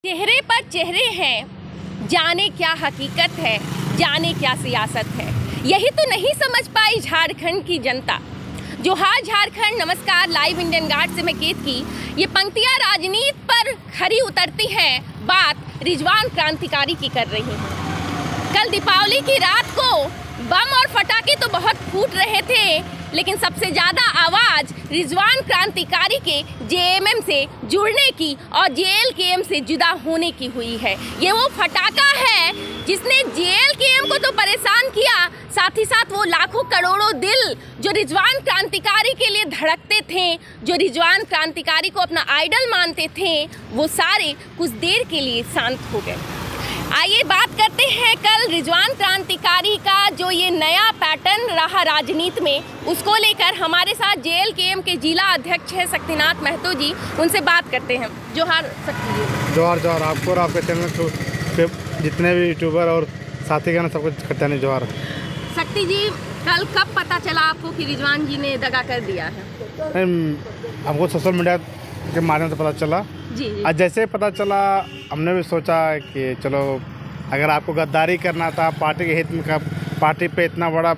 चेहरे पर चेहरे हैं, जाने क्या हकीकत है, जाने क्या सियासत है। यही तो नहीं समझ पाई झारखंड की जनता। जोहार झारखंड, नमस्कार। लाइव इंडियन गार्ड से मैं केतकी। ये पंक्तियां राजनीति पर खरी उतरती हैं, बात रिजवान क्रांतिकारी की कर रही हैं। कल दीपावली की रात को बम और फटाके तो बहुत फूट रहे थे, लेकिन सबसे ज़्यादा आवाज़ रिजवान क्रांतिकारी के जेएमएम से जुड़ने की और जेएलकेएम से जुदा होने की हुई है। ये वो फटाका है जिसने जेएलकेएम को तो परेशान किया, साथ ही साथ वो लाखों करोड़ों दिल जो रिजवान क्रांतिकारी के लिए धड़कते थे, जो रिजवान क्रांतिकारी को अपना आइडल मानते थे, वो सारे कुछ देर के लिए शांत हो गए। आइए बात करते हैं कल रिजवान क्रांतिकारी का जो ये नया पैटर्न रहा राजनीति में, उसको लेकर हमारे साथ जेएलकेएम के जिला अध्यक्ष हैं शक्तिनाथ महतो जी। उनसे बात करते हैं। जोहार शक्ति जी। जोहार जोहार आपको और आपके चैनल पे जितने भी यूट्यूबर और साथी का ना सब कुछ करते हैं। जोहार शक्ति जी, कल कब पता चला आपको कि रिजवान जी ने दगा कर दिया है? हमको सोशल मीडिया के माध्यम से पता चला जी। आज जैसे पता चला हमने भी सोचा कि चलो अगर आपको गद्दारी करना था, पार्टी के हित में का पार्टी पे इतना बड़ा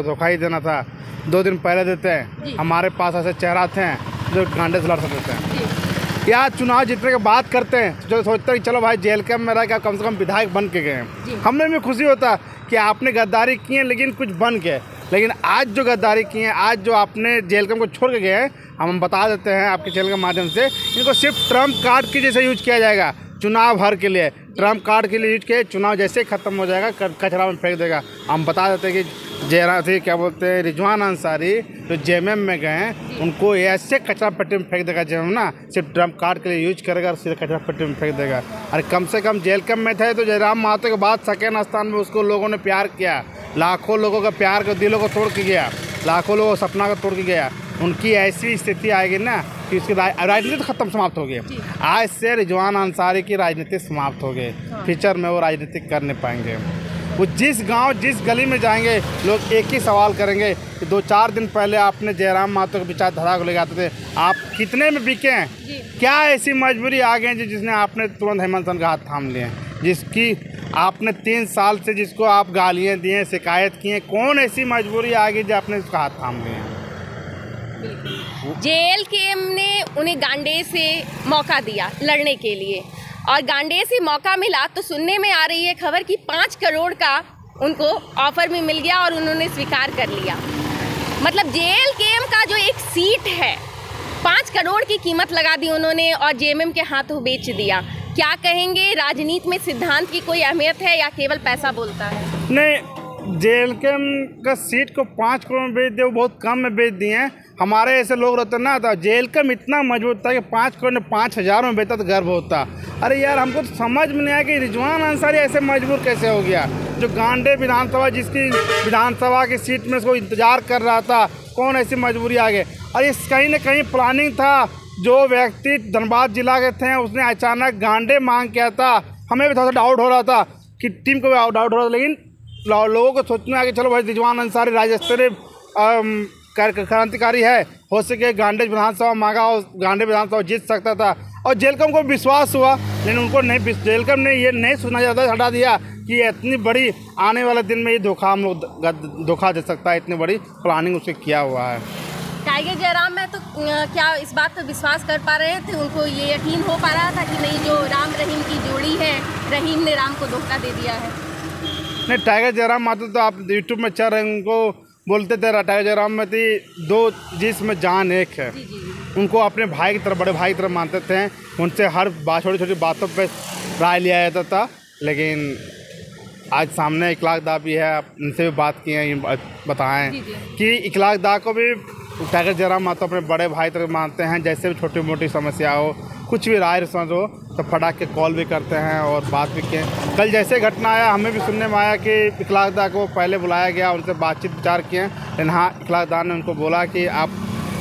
धोखा ही देना था, 2 दिन पहले देते हैं। हमारे पास ऐसे चेहरा थे जो गांडे से लड़ सकते हैं या चुनाव जीतने के बाद करते हैं, जो सोचते हैं कि चलो भाई जेएलकेएम में रह के कम से कम विधायक बन के गए। हमें भी खुशी होता कि आपने गद्दारी की है लेकिन कुछ बन के। लेकिन आज जो गद्दारी की है, आज जो आपने जेएलकेएम को छोड़ के गए हैं, हम बता देते हैं आपके चैनल के माध्यम से, इनको सिर्फ ट्रम्प कार्ड की जैसे यूज किया जाएगा चुनाव भर के लिए। ट्रम्प कार्ड के लिए यूज किया, चुनाव जैसे ही खत्म हो जाएगा कचरा में फेंक देगा। हम बता देते हैं कि क्या बोलते हैं, रिजवान अंसारी जो जेएमएम में गए हैं, उनको ऐसे कचरा पेटी में फेंक देगा जेएमएम ना, सिर्फ ट्रम्प कार्ड के लिए यूज करेगा और सीधे कचरा पेटी में फेंक देगा। अरे कम से कम जेएलकेएम में थे तो जयराम महतो के बाद सेकेंड स्थान में उसको लोगों ने प्यार किया, लाखों लोगों का प्यार के दिलों को तोड़ के गया, लाखों लोगों का सपना को तोड़ के गया। उनकी ऐसी स्थिति आएगी ना कि उसकी राजनीति तो खत्म समाप्त हो गई। आज से रिजवान अंसारी की राजनीति समाप्त हो गई। फ्यूचर में वो राजनीति कर नहीं पाएंगे। वो जिस गांव जिस गली में जाएंगे लोग एक ही सवाल करेंगे कि 2-4 दिन पहले आपने जयराम महतो के विचारधारा को ले आते थे, आप कितने में बिके हैं? क्या ऐसी मजबूरी आ गई जिसने आपने तुरंत हेमंत सोरेन का हाथ थाम लिए, जिसकी आपने 3 साल से जिसको आप गालियाँ दिए, शिकायत किए, कौन ऐसी मजबूरी आ गई जो आपने उसका हाथ थाम लिए? जेएलकेएम ने उन्हें गांडे से मौका दिया लड़ने के लिए, और गांडे से मौका मिला तो सुनने में आ रही है खबर कि 5 करोड़ का उनको ऑफर भी मिल गया और उन्होंने स्वीकार कर लिया। मतलब जेएलकेएम का जो एक सीट है, 5 करोड़ की कीमत लगा दी उन्होंने और जेएमएम के हाथों बेच दिया। क्या कहेंगे, राजनीति में सिद्धांत की कोई अहमियत है या केवल पैसा बोलता है? नहीं, जेएलकेएम का सीट को 5 करोड़ में बेच दिए, वो बहुत कम में बेच दिए हैं। हमारे ऐसे लोग रहते ना, था जेएलकेएम इतना मजबूत था कि 5 करोड़ ने 5000 में बेचता तो गर्व होता। अरे यार, हमको तो समझ में नहीं आया कि रिजवान अंसारी ऐसे मजबूर कैसे हो गया, जो गांडे विधानसभा जिसकी विधानसभा की सीट में उसको इंतजार कर रहा था, कौन ऐसी मजबूरी आ गई? और ये कहीं ना कहीं प्लानिंग था। जो व्यक्ति धनबाद जिला के थे उसने अचानक गांडे मांग किया था। हमें भी थोड़ा सा डाउट हो रहा था कि टीम को भी डाउट हो रहा था, लेकिन लोगों को सोच में आ कि चलो भाई रिजवान अंसारी राज्य स्तरीय क्रांतिकारी है, हो सके गांडे विधानसभा मांगा और गांडे विधानसभा जीत सकता था। और जेएलकेएम को विश्वास हुआ, लेकिन उनको नहीं, जेएलकेएम ने ये नहीं सुना जाता, हटा दिया कि इतनी बड़ी आने वाले दिन में ये धोखा हम लोग धोखा दे सकता है, इतनी बड़ी प्लानिंग उससे किया हुआ है। टाइगर जयराम में तो क्या इस बात पर विश्वास कर पा रहे थे? उनको ये यकीन हो पा रहा था कि नहीं, जो राम रहीम की जोड़ी है, रहीम ने राम को धोखा दे दिया है? नहीं, टाइगर जयराम महतो तो आप यूट्यूब में चल रहे हैं, उनको बोलते थे टाइगर जयराम में थी 2 जिसमें जान एक है। उनको अपने भाई की तरफ, बड़े भाई की तरफ मानते थे। उनसे हर छोटी छोटी बातों पे राय लिया जाता था। लेकिन आज सामने इखलाक दा भी है, उनसे भी बात की है, बताएं कि इखलाक दा को भी टाइगर जयराम महतो अपने बड़े भाई तरफ मानते हैं। जैसे भी छोटी मोटी समस्या हो, कुछ भी राय समझ हो तो फटाक के कॉल भी करते हैं और बात भी किए। कल जैसे घटना आया, हमें भी सुनने में आया कि इखलाक दा को पहले बुलाया गया, उनसे बातचीत विचार किए, लेकिन हाँ, इखलाक दा ने उनको बोला कि आप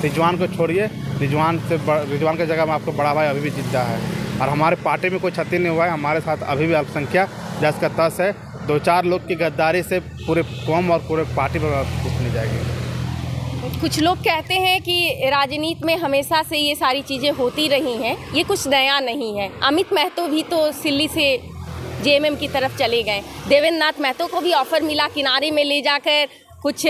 रिजवान को छोड़िए, रिजवान की जगह में आपको बड़ा भाई अभी भी जिंदा है। और हमारे पार्टी में कोई क्षति नहीं हुआ है, हमारे साथ अभी भी अल्पसंख्या 10 का 10 है। 2-4 लोग की गद्दारी से पूरे कौम और पूरे पार्टी पर कुछ नहीं जाएगी। कुछ लोग कहते हैं कि राजनीति में हमेशा से ये सारी चीज़ें होती रही हैं, ये कुछ नया नहीं है। अमित महतो भी तो सिल्ली से जेएमएम की तरफ चले गए। देवेंद्र नाथ महतो को भी ऑफर मिला, किनारे में ले जाकर कुछ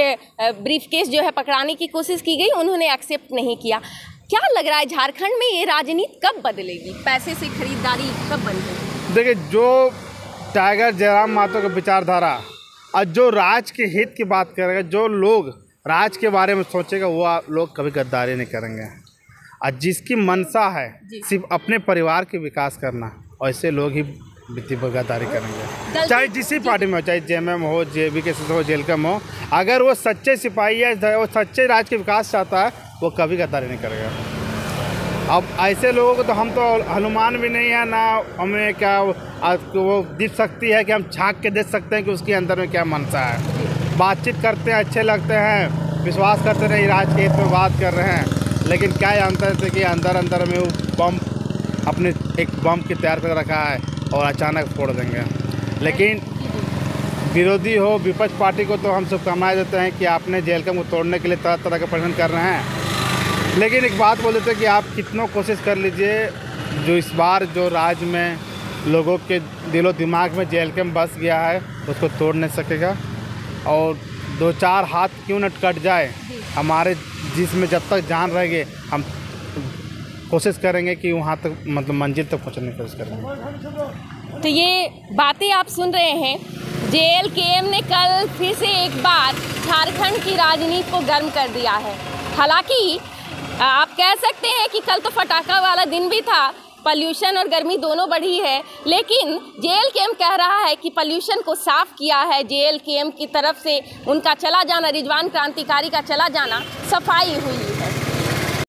ब्रीफकेस जो है पकड़ाने की कोशिश की गई, उन्होंने एक्सेप्ट नहीं किया। क्या लग रहा है झारखंड में ये राजनीति कब बदलेगी? पैसे से खरीदारी कब बंद होगी? देखिए, जो टाइगर जयराम महतो की विचारधारा और जो राज के हित की बात करेगा, जो लोग राज के बारे में सोचेगा, वो लोग कभी गद्दारी नहीं करेंगे। और जिसकी मंशा है सिर्फ अपने परिवार के विकास करना, ऐसे लोग ही गद्दारी करेंगे। चाहे जिस पार्टी में हो, चाहे जेएमएम हो, जेबीके हो, जेलकम हो, अगर वो सच्चे सिपाही है, वो सच्चे राज के विकास चाहता है, वो कभी गद्दारी नहीं करेगा। अब ऐसे लोगों को तो हम तो हनुमान भी नहीं है ना, हमें क्या वो दिख सकती है कि हम झांक के देख सकते हैं कि उसके अंदर में क्या मनसा है। बातचीत करते हैं, अच्छे लगते हैं, विश्वास करते रहे राज के हित में बात कर रहे हैं, लेकिन क्या जानते थे कि अंदर में वो बम अपने एक बम की तैयार कर रखा है और अचानक फोड़ देंगे। लेकिन विरोधी हो, विपक्ष पार्टी को तो हम शुभकामनाएं देते हैं कि आपने जेलकम को तोड़ने के लिए तरह तरह का प्रयत्न कर रहे हैं। लेकिन एक बात बोल देते हैं कि आप कितनों कोशिश कर लीजिए, जो इस बार जो राज्य में लोगों के दिलो दिमाग में जेलकम बस गया है, उसको तोड़ नहीं सकेगा। और 2-4 हाथ क्यों न कट जाए हमारे, जिसमें जब तक जान रहेंगे हम कोशिश करेंगे कि वहाँ तक मतलब मंजिल तक पहुँचने की कोशिश करेंगे। तो ये बातें आप सुन रहे हैं, जेएलकेएम ने कल फिर से एक बार झारखंड की राजनीति को गर्म कर दिया है। हालांकि आप कह सकते हैं कि कल तो फटाखा वाला दिन भी था, पॉल्यूशन और गर्मी दोनों बढ़ी है, लेकिन जेएलकेएम कह रहा है कि पॉल्यूशन को साफ किया है। जेएलकेएम की तरफ से उनका चला जाना, रिजवान क्रांतिकारी का चला जाना, सफाई हुई है।